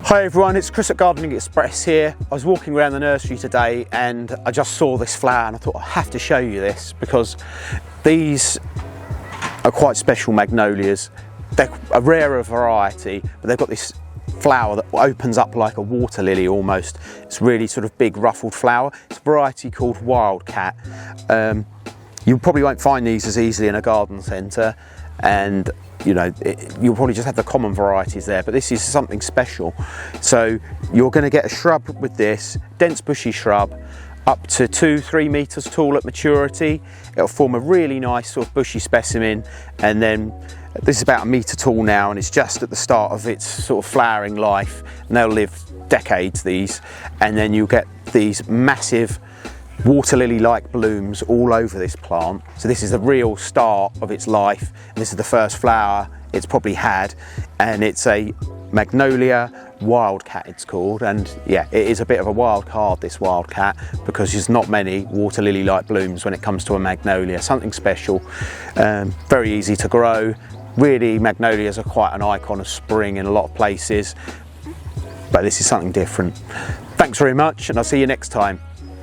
Hi everyone, it's Chris at Gardening Express here. I was walking around the nursery today and I just saw this flower and I thought I have to show you this because these are quite special magnolias. They're a rarer variety, but they've got this flower that opens up like a water lily almost. It's really sort of big ruffled flower. It's a variety called Wildcat. You probably won't find these as easily in a garden centre, and you know, you'll probably just have the common varieties there, but this is something special. So you're going to get a shrub with this, dense bushy shrub, up to 2-3 metres tall at maturity. It'll form a really nice sort of bushy specimen, and then this is about 1 metre tall now, and it's just at the start of its sort of flowering life, and they'll live decades, these, and then you'll get these massive water lily like blooms all over this plant. So this is the real start of its life, and this is the first flower it's probably had, and it's a Magnolia Wildcat it's called. And yeah, it is a bit of a wild card, this Wildcat, because there's not many water lily like blooms when it comes to a magnolia. Something special, very easy to grow. Really, magnolias are quite an icon of spring in a lot of places, but this is something different. Thanks very much, and I'll see you next time.